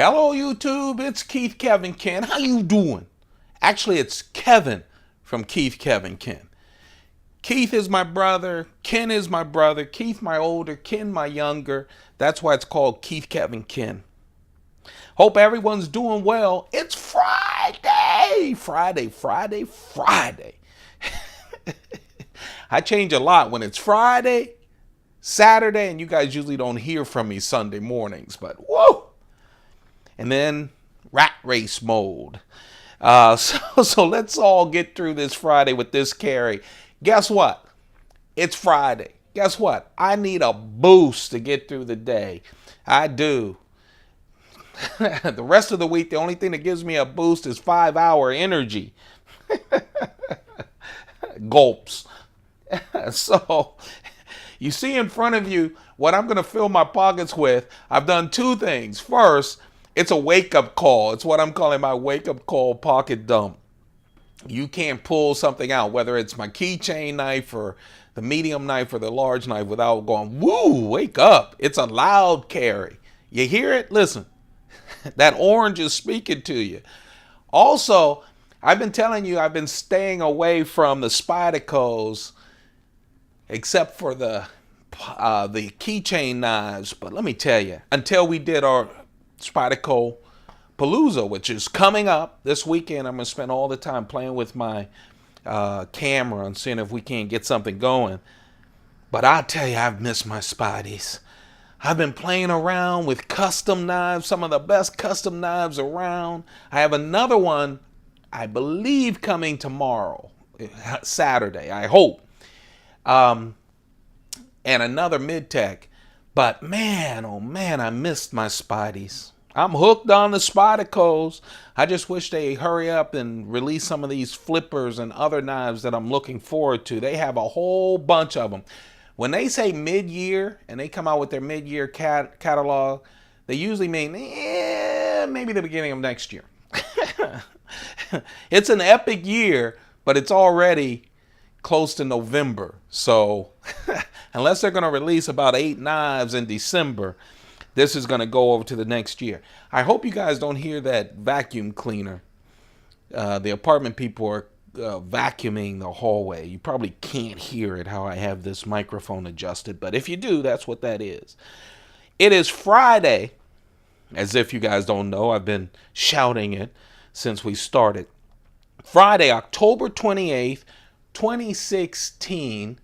Hello YouTube, it's Keith Kevin Ken. How you doing? Actually, it's Kevin from Keith Kevin Ken. Keith is my brother, Ken is my brother, Keith my older, Ken my younger. That's why it's called Keith Kevin Ken. Hope everyone's doing well. It's Friday. Friday. I change a lot when it's Friday, Saturday, and you guys usually don't hear from me Sunday mornings, but whoa! And then rat race mode. So let's all get through this Friday with this carry. Guess what? It's Friday. Guess what? I need a boost to get through the day. I do. The rest of the week, the only thing that gives me a boost is 5-hour energy. Gulps. So you see in front of you what I'm going to fill my pockets with. I've done two things. First, it's a wake-up call. It's what I'm calling my wake-up call pocket dump. You can't pull something out, whether it's my keychain knife or the medium knife or the large knife, without going, woo, wake up. It's a loud carry. You hear it? Listen, that orange is speaking to you. Also, I've been telling you I've been staying away from the Spydercos, except for the keychain knives. But let me tell you, until we did our Spyderco Palooza, which is coming up this weekend, I'm going to spend all the time playing with my camera and seeing if we can't get something going. But I'll tell you, I've missed my Spideys. I've been playing around with custom knives, some of the best custom knives around. I have another one, I believe, coming tomorrow, Saturday, I hope. And another mid-tech. But man, oh man, I missed my Spideys. I'm hooked on the Spydercos. I just wish they hurry up and release some of these flippers and other knives that I'm looking forward to. They have a whole bunch of them. When they say mid-year and they come out with their mid-year catalog, they usually mean maybe the beginning of next year. It's an epic year, but it's already close to November. So unless they're going to release about 8 knives in December, this is going to go over to the next year. I hope you guys don't hear that vacuum cleaner. The apartment people are vacuuming the hallway. You probably can't hear it how I have this microphone adjusted, but if you do, that's what that is. It is Friday. As if you guys don't know, I've been shouting it since we started. Friday, October 28th, 2016.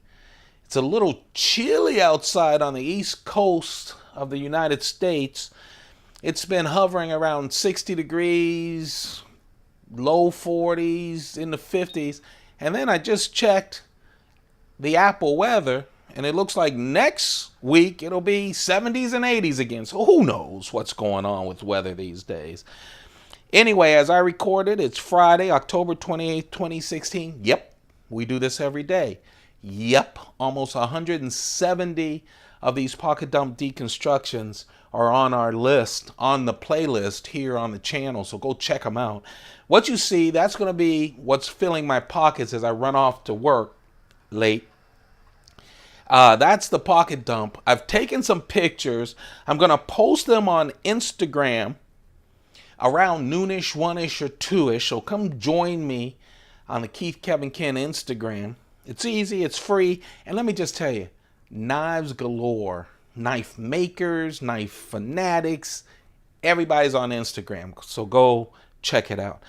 It's a little chilly outside on the East Coast of the United States. It's been hovering around 60 degrees, low 40s, in the 50s. And then I just checked the Apple weather, and it looks like next week it'll be 70s and 80s again. So who knows what's going on with weather these days. Anyway, as I recorded, it's Friday, October 28th, 2016. Yep, we do this every day. Yep, almost 170 of these pocket dump deconstructions are on our list, on the playlist here on the channel, so go check them out. What you see, that's going to be what's filling my pockets as I run off to work late. That's the pocket dump. I've taken some pictures. I'm going to post them on Instagram around noonish, 1-ish, or 2-ish, so come join me on the Keith Kevin Ken Instagram. It's easy, it's free, and let me just tell you, knives galore. Knife makers, knife fanatics, everybody's on Instagram, so go check it out.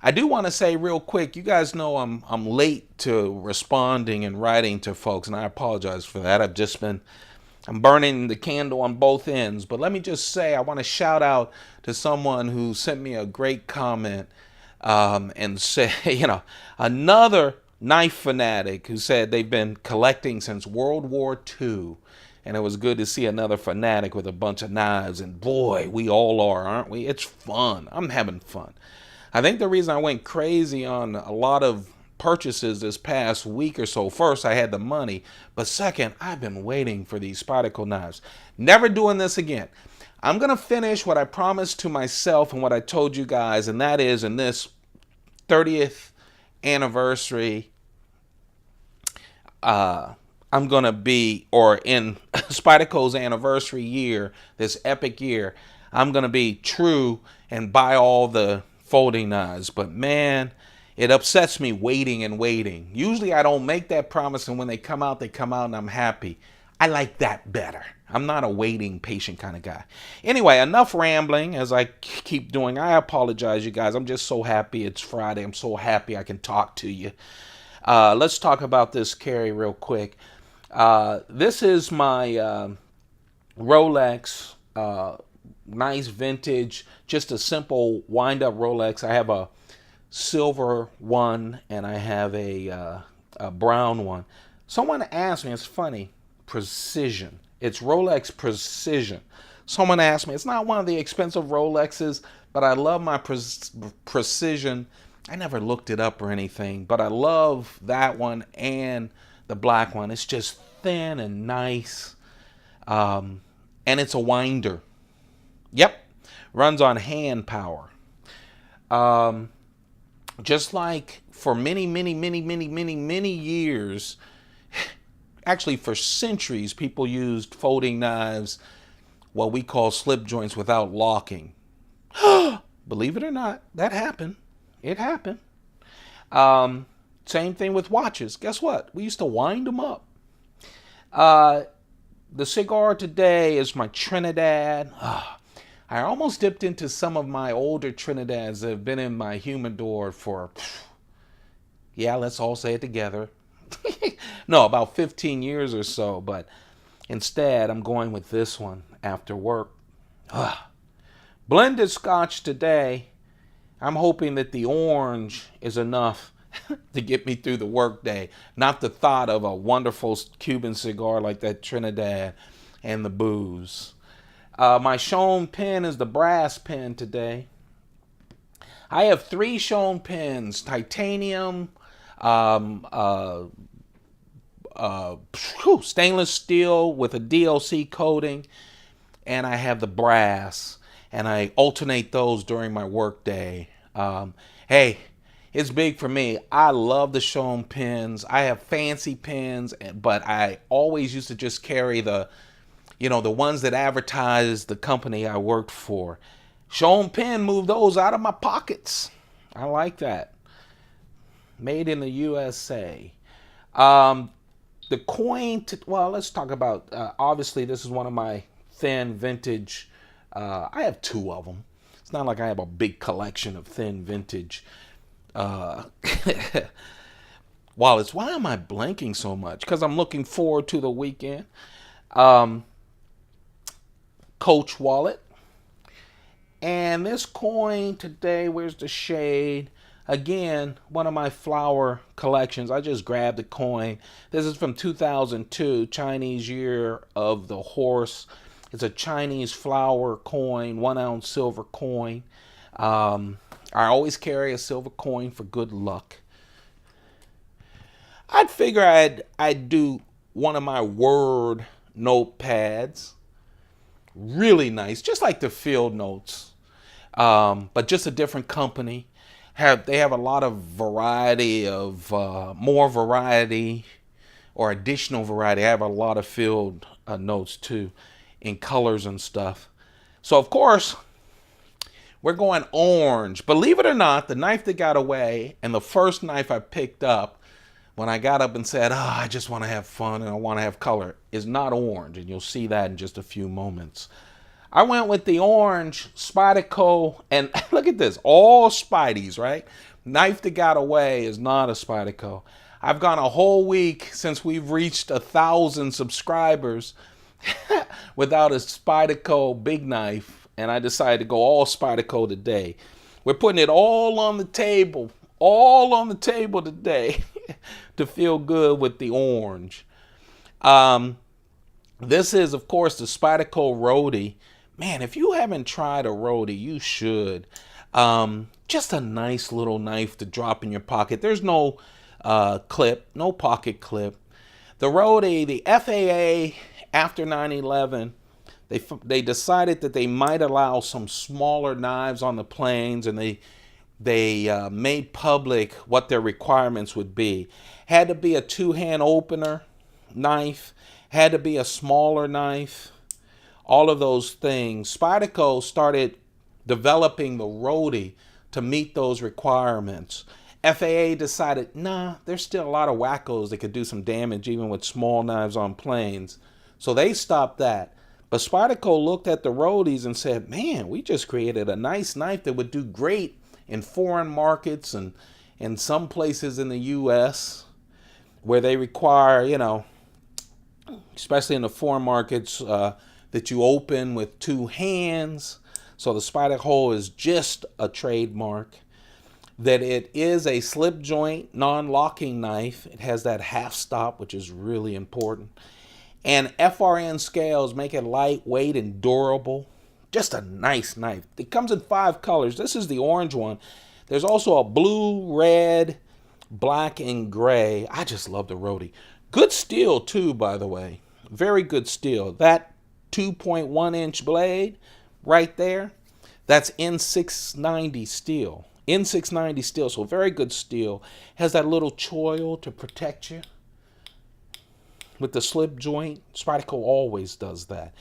I do want to say real quick, you guys know I'm late to responding and writing to folks, and I apologize for that. I'm burning the candle on both ends, but let me just say, I want to shout out to someone who sent me a great comment and say, another knife fanatic who said they've been collecting since World War II. And it was good to see another fanatic with a bunch of knives. And boy, we all are, aren't we? It's fun. I'm having fun. I think the reason I went crazy on a lot of purchases this past week or so, first, I had the money. But second, I've been waiting for these Spyderco knives. Never doing this again. I'm going to finish what I promised to myself and what I told you guys. And that is, in this 30th anniversary, I'm going to be, or in Spyderco's anniversary year, this epic year, I'm going to be true and buy all the folding knives. But man, it upsets me waiting and waiting. Usually I don't make that promise, and when they come out and I'm happy. I like that better. I'm not a waiting, patient kind of guy. Anyway, enough rambling as I keep doing. I apologize, you guys. I'm just so happy it's Friday. I'm so happy I can talk to you. Let's talk about this carry real quick. This is my Rolex, nice vintage, just a simple wind-up Rolex. I have a silver one and I have a brown one. Someone asked me, it's funny, Precision. It's Rolex Precision. Someone asked me, it's not one of the expensive Rolexes, but I love my Precision. I never looked it up or anything, but I love that one and the black one. It's just thin and nice. And it's a winder. Yep. Runs on hand power. Just like for many years, actually for centuries, people used folding knives, what we call slip joints, without locking. Believe it or not, that happened. It happened. Same thing with watches. Guess what? We used to wind them up. The cigar today is my Trinidad. I almost dipped into some of my older Trinidads that have been in my humidor for, yeah, let's all say it together. No, about 15 years or so, but instead I'm going with this one after work. Blended scotch today. I'm hoping that the orange is enough to get me through the workday. Not the thought of a wonderful Cuban cigar like that Trinidad and the booze. My shown pen is the brass pen today. I have 3 shown pens: titanium, stainless steel with a DLC coating, and I have the brass, and I alternate those during my workday. Hey, it's big for me. I love the shown pens. I have fancy pens, but I always used to just carry the ones that advertise the company I worked for. Shown pen, move those out of my pockets. I like that. Made in the USA. The coin, well, let's talk about, obviously this is one of my thin vintage. I have 2 of them. It's not like I have a big collection of thin vintage. Why am I blanking so much? Because I'm looking forward to the weekend. Coach wallet. And this coin today, where's the shade? Again, one of my flower collections. I just grabbed the coin. This is from 2002, Chinese year of the horse. It's a Chinese flower coin, 1 ounce silver coin. I always carry a silver coin for good luck. I'd figure I'd do one of my Word notepads. Really nice, just like the Field Notes, but just a different company. They have a lot of variety of more variety or additional variety. I have a lot of Field Notes too, in colors and stuff. So of course we're going orange. Believe it or not, the knife that got away and the first knife I picked up when I got up and said, I just want to have fun and I want to have color, is not orange. And you'll see that in just a few moments. I went with the orange Spyderco, and look at this, all Spideys, right? Knife that got away is not a Spyderco. I've gone a whole week since we've reached 1,000 subscribers without a Spyderco big knife, and I decided to go all Spyderco today. We're putting it all on the table today to feel good with the orange. This is, of course, the Spyderco Roadie. Man, if you haven't tried a Roadie, you should. Just a nice little knife to drop in your pocket. There's no clip, no pocket clip. The Roadie, the FAA, after 9/11, they decided that they might allow some smaller knives on the planes, and they made public what their requirements would be. Had to be a 2-hand opener knife, had to be a smaller knife. all of those things. Spyderco started developing the Roadie to meet those requirements. FAA decided, nah, there's still a lot of wackos that could do some damage even with small knives on planes. So they stopped that. But Spyderco looked at the Roadies and said, man, we just created a nice knife that would do great in foreign markets and in some places in the U.S. where they require, you know, especially in the foreign markets, that you open with two hands. So the Spyderco is just a trademark. That it is a slip joint, non-locking knife. It has that half stop, which is really important. And FRN scales make it lightweight and durable. Just a nice knife. It comes in 5 colors. This is the orange one. There's also a blue, red, black, and gray. I just love the Roadie. Good steel too, by the way. Very good steel. That 2.1-inch blade right there, that's N690 steel. N690 steel, so very good steel. Has that little choil to protect you with the slip joint. Spyderco always does that.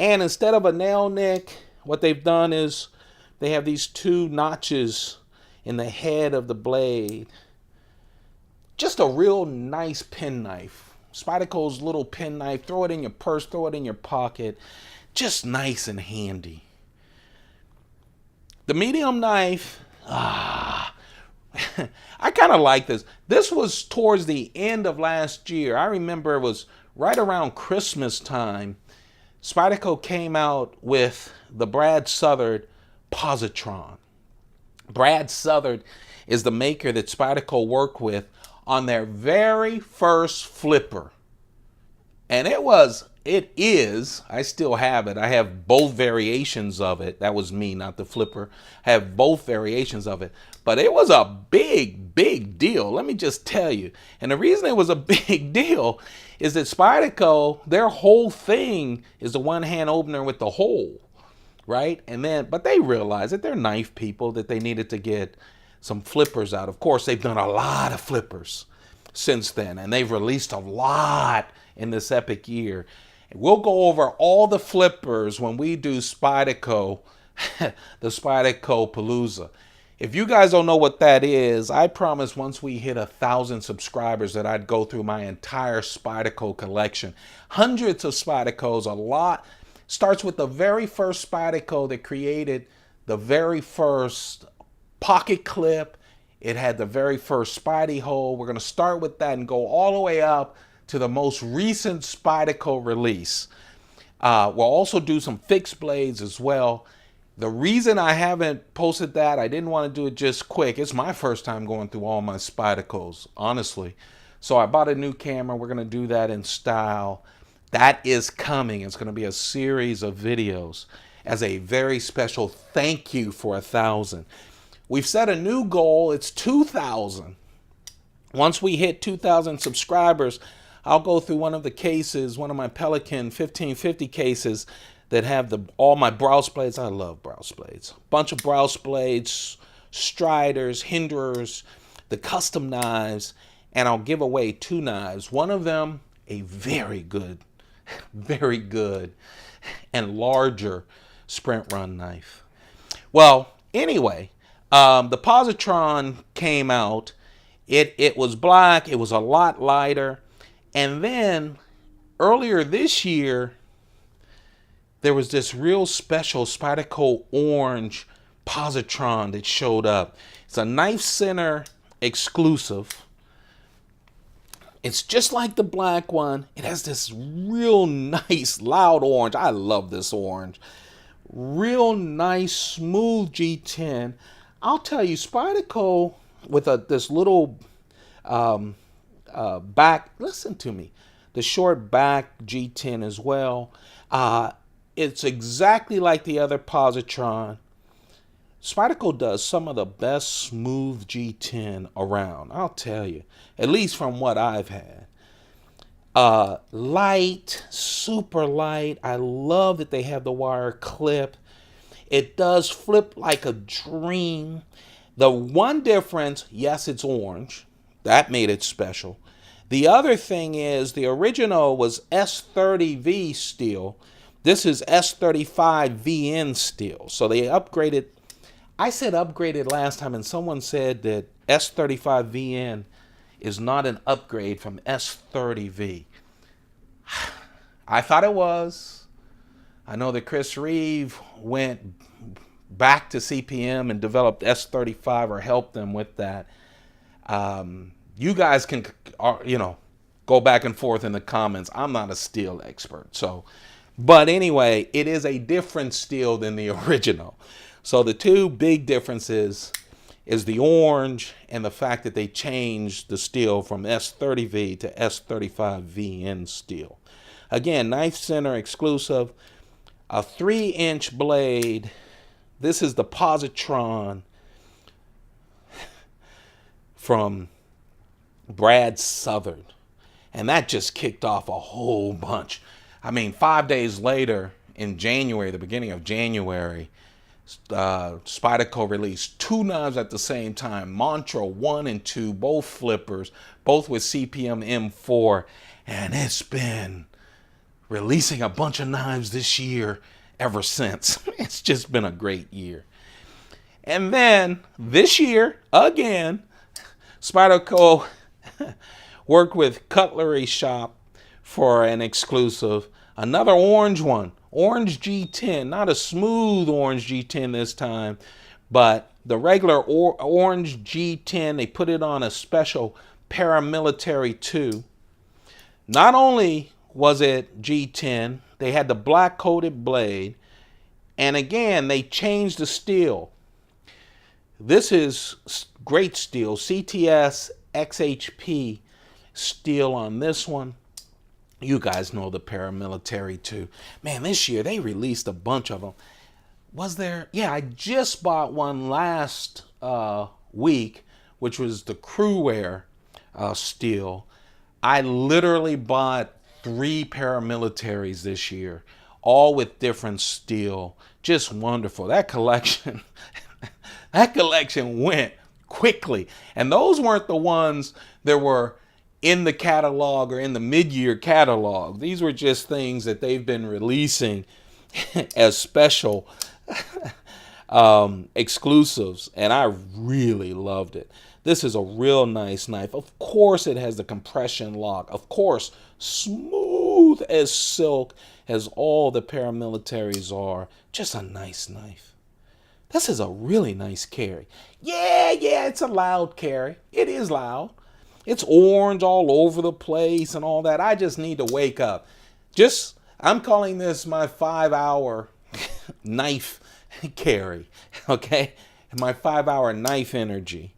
And instead of a nail nick, what they've done is they have these 2 notches in the head of the blade. Just a real nice penknife. Spyderco's little penknife. Throw it in your purse, throw it in your pocket. Just nice and handy. The medium knife, I kind of like this. This was towards the end of last year. I remember it was right around Christmas time. Spyderco came out with the Brad Southard Positron. Brad Southard is the maker that Spyderco worked with on their very first flipper. And it is, I still have it. I have both variations of it. That was me, not the flipper. I have both variations of it. But it was a big, big deal. Let me just tell you. And the reason it was a big deal is that Spyderco, their whole thing is the one-hand opener with the hole, right? But they realized that they're knife people, that they needed to get some flippers out. Of course, they've done a lot of flippers since then, and they've released a lot in this epic year. We'll go over all the flippers when we do Spyderco, the Spyderco Palooza. If you guys don't know what that is, I promise once we hit 1,000 subscribers that I'd go through my entire Spyderco collection. Hundreds of Spydercos, a lot. Starts with the very first Spyderco that created the very first pocket clip. It had the very first Spidey hole. We're going to start with that and go all the way up to the most recent Spyderco release. We'll also do some fixed blades as well. The reason I haven't posted that, I didn't want to do it just quick. It's my first time going through all my Spydercos, honestly. So I bought a new camera. We're going to do that in style. That is coming. It's going to be a series of videos as a very special thank you for 1,000. We've set a new goal. It's 2,000. Once we hit 2,000 subscribers, I'll go through one of the cases, one of my Pelican 1550 cases that have all my browse blades. I love browse blades. Bunch of browse blades, Striders, Hinderers, the custom knives, and I'll give away 2 knives. One of them, a very good and larger sprint run knife. Well, anyway, the Positron came out. It was black. It was a lot lighter. And then earlier this year, there was this real special Spyderco orange Positron that showed up. It's a Knife Center exclusive. It's just like the black one. It has this real nice loud orange. I love this orange. Real nice smooth G10. I'll tell you, Spyderco with this little back, listen to me, the short back G10 as well. It's exactly like the other Positron. Spyderco does some of the best smooth G10 around, I'll tell you, at least from what I've had. Light, super light. I love that they have the wire clip. It does flip like a dream. The one difference, yes, it's orange. That made it special. The other thing is the original was S30V steel. This is S35 VN steel. So they upgraded. I said upgraded last time, and someone said that S35 VN is not an upgrade from S30V. I thought it was. I know that Chris Reeve went back to CPM and developed S35 or helped them with that. You guys can, go back and forth in the comments. I'm not a steel expert. But anyway, it is a different steel than the original. So the two big differences is the orange and the fact that they changed the steel from S30V to S35VN steel. Again, knife center exclusive, a 3-inch blade. This is the Positron from Brad Southern. And that just kicked off a whole bunch. I mean, 5 days later in January, the beginning of January, Spyderco released 2 knives at the same time, Mantra 1 and 2, both flippers, both with CPM M4, and it's been releasing a bunch of knives this year ever since. It's just been a great year. And then this year, again, Spyderco worked with Cutlery Shop for an exclusive, another orange one. Orange G10, not a smooth orange G10 this time, but the regular orange G10. They put it on a special Paramilitary 2. Not only was it G10, they had the black coated blade, and again, they changed the steel. This is great steel, CTS XHP steel on this one. You guys know the Paramilitary too. Man, this year they released a bunch of them. Was there? Yeah, I just bought one last week, which was the Crewwear steel. I literally bought 3 Paramilitaries this year, all with different steel. Just wonderful. That collection, that collection went quickly. And those weren't the ones that were in the catalog or in the mid-year catalog. These were just things that they've been releasing as special exclusives, and I really loved it. This is a real nice knife. Of course it has the compression lock. Of course, smooth as silk, as all the Paramilitaries are. Just a nice knife. This is a really nice carry. Yeah, it's a loud carry. It is loud. It's orange all over the place and all that. I just need to wake up. I'm calling this my 5-hour knife carry, okay? My 5-hour knife energy.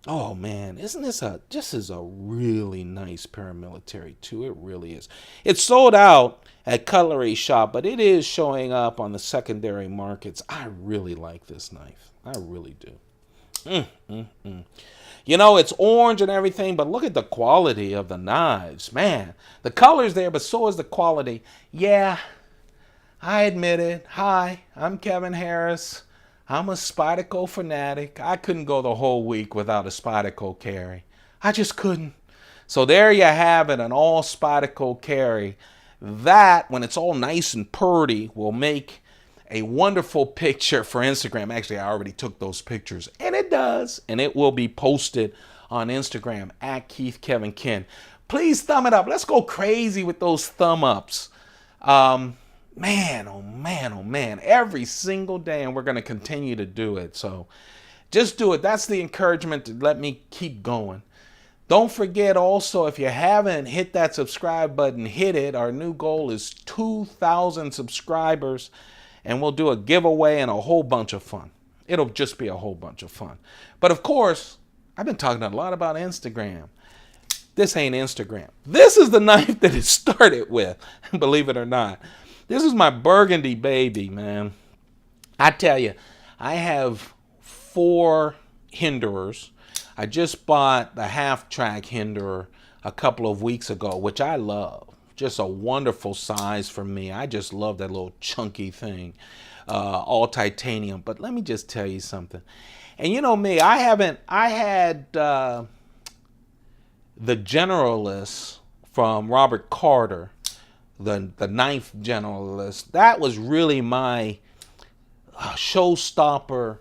Oh man, this is a really nice Paramilitary too. It really is. It's sold out at Cutlery Shop, but it is showing up on the secondary markets. I really like this knife. I really do. You know, it's orange and everything, but look at the quality of the knives. Man, the color's there, but so is the quality. Yeah, I admit it. Hi, I'm Kevin Harris. I'm a Spyderco fanatic. I couldn't go the whole week without a Spyderco carry. I just couldn't. So there you have it, an all Spyderco carry. That, when it's all nice and purty, will make a wonderful picture for Instagram. Actually, I already took those pictures, and it does, and it will be posted on Instagram at Keith Kevin Ken. Please thumb it up. Let's go crazy with those thumb ups. Man, oh man, every single day, and we're going to continue to do it. So just do it. That's the encouragement to let me keep going. Don't forget also, if you haven't hit that subscribe button, hit it. Our new goal is 2,000 subscribers. And we'll do a giveaway and a whole bunch of fun. It'll just be a whole bunch of fun. But of course, I've been talking a lot about Instagram. This ain't Instagram. This is the knife that it started with, believe it or not. This is my burgundy baby, man. I tell you, I have 4 Hinderers. I just bought the half-track Hinderer a couple of weeks ago, which I love. Just a wonderful size for me. I just love that little chunky thing, all titanium. But let me just tell you something. And you know me, I had the Generalist from Robert Carter, the ninth generalist. That was really my showstopper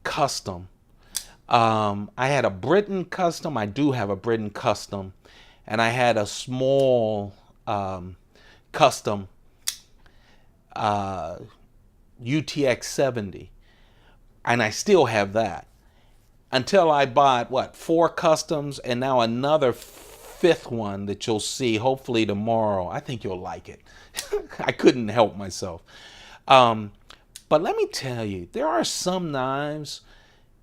custom. I had a Britain custom. I do have a Britain custom. And I had a small custom UTX 70. And I still have that. Until I bought, what, 4 customs and now another 5th one that you'll see hopefully tomorrow. I think you'll like it. I couldn't help myself. But let me tell you, there are some knives,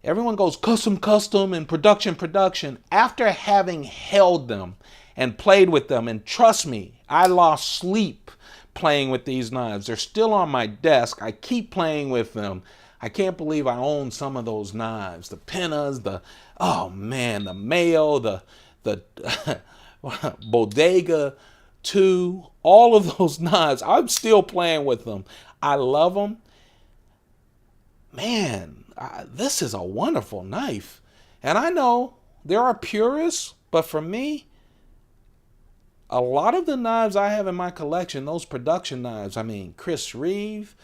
everyone goes custom, and production. After having held them and played with them, and trust me, I lost sleep playing with these knives. They're still on my desk. I keep playing with them. I can't believe I own some of those knives. The Pinnas, oh man, the Mayo, the Bodega 2, all of those knives. I'm still playing with them. I love them. Man, this is a wonderful knife. And I know there are purists, but for me, a lot of the knives I have in my collection, those production knives, I mean, Chris Reeve,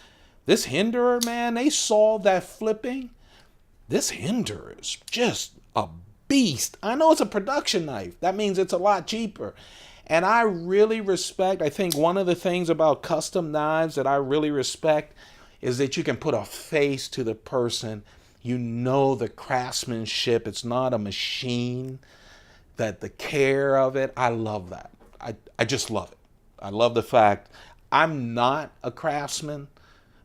this Hinderer, man, they solved that flipping. This Hinderer is just a beast. I know it's a production knife. That means it's a lot cheaper. And I really respect, I think one of the things about custom knives that I really respect is that you can put a face to the person. You know the craftsmanship. It's not a machine. That the care of it. I love that. I just love it. I love the fact I'm not a craftsman,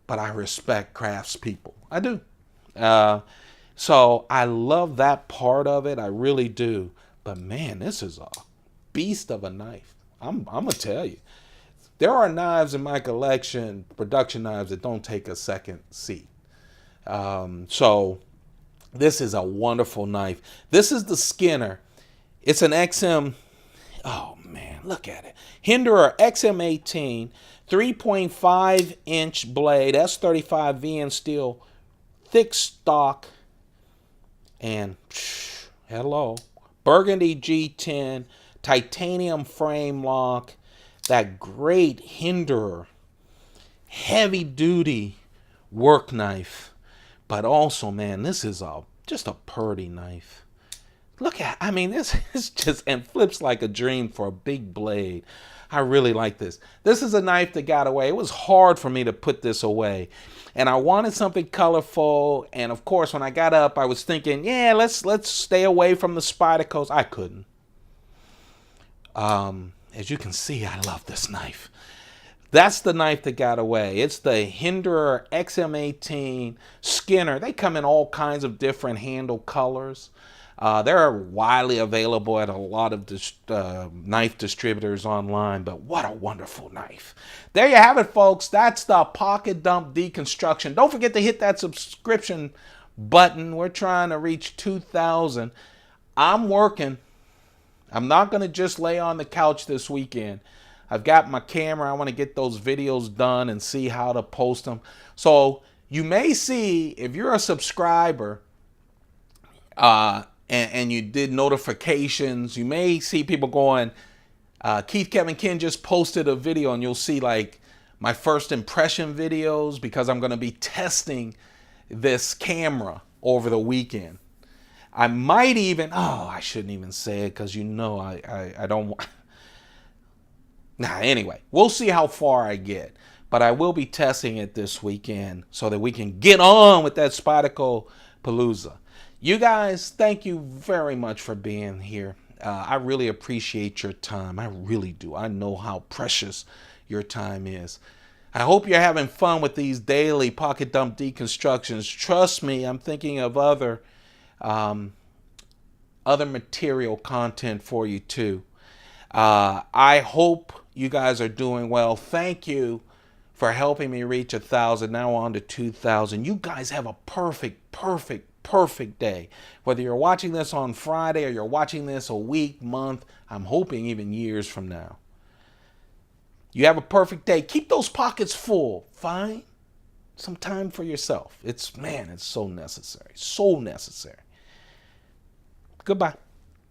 but I respect craftspeople. I do. So I love that part of it. I really do. But man, this is a beast of a knife. I'm going to tell you. There are knives in my collection, production knives, that don't take a second seat. So this is a wonderful knife. This is the Skinner. It's an XM. Oh man, look at it. Hinderer XM-18, 3.5 inch blade, S35 VN steel, thick stock, and hello, burgundy G10, titanium frame lock, that great Hinderer, heavy duty work knife. But also, man, this is just a purty knife. Look at, I mean, this is just, and flips like a dream for a big blade. I really like this. This is a knife that got away. It was hard for me to put this away. And I wanted something colorful. And of course, when I got up, I was thinking, yeah, let's stay away from the Spydercos. I couldn't. As you can see, I love this knife. That's the knife that got away. It's the Hinderer XM-18 Skinner. They come in all kinds of different handle colors. They're widely available at a lot of knife distributors online, but what a wonderful knife. There you have it, folks. That's the Pocket Dump Deconstruction. Don't forget to hit that subscription button. We're trying to reach 2,000. I'm working. I'm not going to just lay on the couch this weekend. I've got my camera. I want to get those videos done and see how to post them. So you may see, if you're a subscriber, and you did notifications, you may see people going, Keith Kevin Ken just posted a video, and you'll see like my first impression videos, because I'm going to be testing this camera over the weekend. I might even, I shouldn't even say it, because you know I don't want. Nah, anyway, we'll see how far I get. But I will be testing it this weekend so that we can get on with that Spyderco Palooza. You guys, thank you very much for being here. I really appreciate your time. I really do. I know how precious your time is. I hope you're having fun with these daily Pocket Dump Deconstructions. Trust me, I'm thinking of other material content for you too. I hope you guys are doing well. Thank you for helping me reach 1,000. Now on to 2,000. You guys have a perfect day. Whether you're watching this on Friday or you're watching this a week, month, I'm hoping even years from now. You have a perfect day. Keep those pockets full. Find some time for yourself. It's so necessary. So necessary. Goodbye.